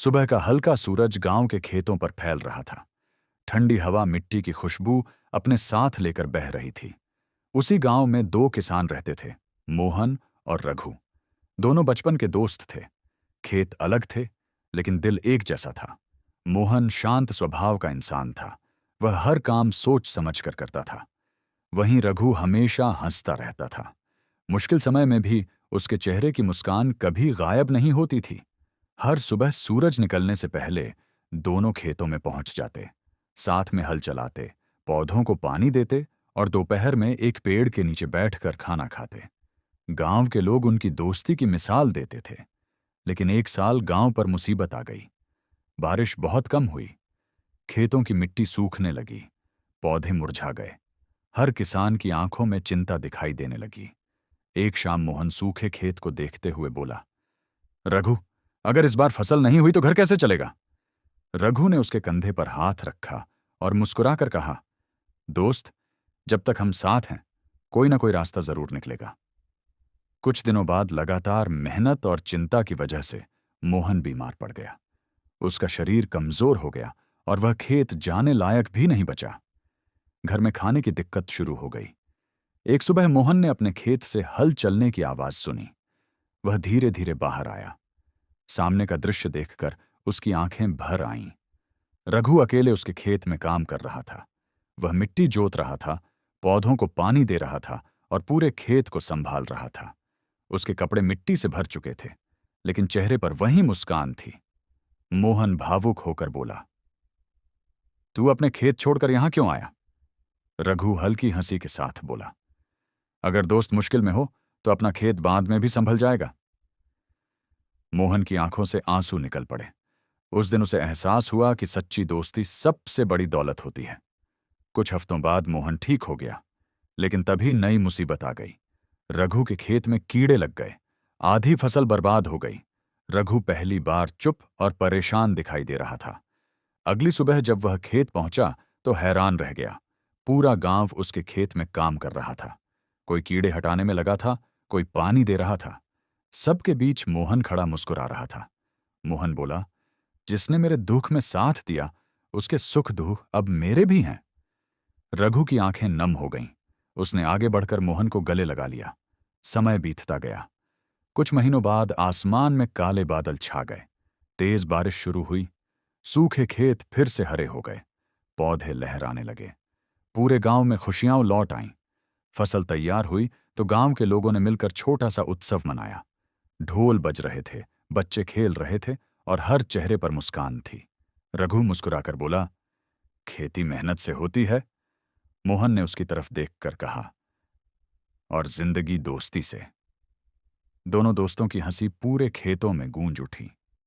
सुबह का हल्का सूरज गांव के खेतों पर फैल रहा था। ठंडी हवा मिट्टी की खुशबू अपने साथ लेकर बह रही थी। उसी गांव में दो किसान रहते थे, मोहन और रघु। दोनों बचपन के दोस्त थे। खेत अलग थे, लेकिन दिल एक जैसा था। मोहन शांत स्वभाव का इंसान था। वह हर काम सोच समझ कर करता था। वहीं रघु हमेशा हंसता रहता था। मुश्किल समय में भी उसके चेहरे की मुस्कान कभी गायब नहीं होती थी। हर सुबह सूरज निकलने से पहले दोनों खेतों में पहुंच जाते, साथ में हल चलाते, पौधों को पानी देते और दोपहर में एक पेड़ के नीचे बैठकर खाना खाते। गांव के लोग उनकी दोस्ती की मिसाल देते थे। लेकिन एक साल गांव पर मुसीबत आ गई। बारिश बहुत कम हुई। खेतों की मिट्टी सूखने लगी। पौधे मुरझा गए। हर किसान की आंखों में चिंता दिखाई देने लगी। एक शाम मोहन सूखे खेत को देखते हुए बोला, रघु, अगर इस बार फसल नहीं हुई तो घर कैसे चलेगा? रघु ने उसके कंधे पर हाथ रखा और मुस्कुराकर कहा, दोस्त, जब तक हम साथ हैं कोई ना कोई रास्ता जरूर निकलेगा। कुछ दिनों बाद लगातार मेहनत और चिंता की वजह से मोहन बीमार पड़ गया। उसका शरीर कमजोर हो गया और वह खेत जाने लायक भी नहीं बचा। घर में खाने की दिक्कत शुरू हो गई। एक सुबह मोहन ने अपने खेत से हल चलने की आवाज सुनी। वह धीरे धीरे बाहर आया। सामने का दृश्य देखकर उसकी आंखें भर आईं। रघु अकेले उसके खेत में काम कर रहा था। वह मिट्टी जोत रहा था, पौधों को पानी दे रहा था और पूरे खेत को संभाल रहा था। उसके कपड़े मिट्टी से भर चुके थे, लेकिन चेहरे पर वही मुस्कान थी। मोहन भावुक होकर बोला, तू अपने खेत छोड़कर यहां क्यों आया? रघु हल्की हंसी के साथ बोला, अगर दोस्त मुश्किल में हो तो अपना खेत बाद में भी संभल जाएगा। मोहन की आंखों से आंसू निकल पड़े। उस दिन उसे एहसास हुआ कि सच्ची दोस्ती सबसे बड़ी दौलत होती है। कुछ हफ्तों बाद मोहन ठीक हो गया, लेकिन तभी नई मुसीबत आ गई। रघु के खेत में कीड़े लग गए। आधी फसल बर्बाद हो गई। रघु पहली बार चुप और परेशान दिखाई दे रहा था। अगली सुबह जब वह खेत पहुंचा तो हैरान रह गया। पूरा गांव उसके खेत में काम कर रहा था। कोई कीड़े हटाने में लगा था, कोई पानी दे रहा था। सबके बीच मोहन खड़ा मुस्कुरा रहा था। मोहन बोला, जिसने मेरे दुख में साथ दिया, उसके सुख दुख अब मेरे भी हैं। रघु की आंखें नम हो गईं। उसने आगे बढ़कर मोहन को गले लगा लिया। समय बीतता गया। कुछ महीनों बाद आसमान में काले बादल छा गए। तेज बारिश शुरू हुई। सूखे खेत फिर से हरे हो गए। पौधे लहराने लगे। पूरे गांव में खुशियां लौट आईं। फसल तैयार हुई तो गांव के लोगों ने मिलकर छोटा सा उत्सव मनाया। ढोल बज रहे थे, बच्चे खेल रहे थे और हर चेहरे पर मुस्कान थी। रघु मुस्कुराकर बोला, खेती मेहनत से होती है। मोहन ने उसकी तरफ देखकर कहा, और जिंदगी दोस्ती से। दोनों दोस्तों की हंसी पूरे खेतों में गूंज उठी।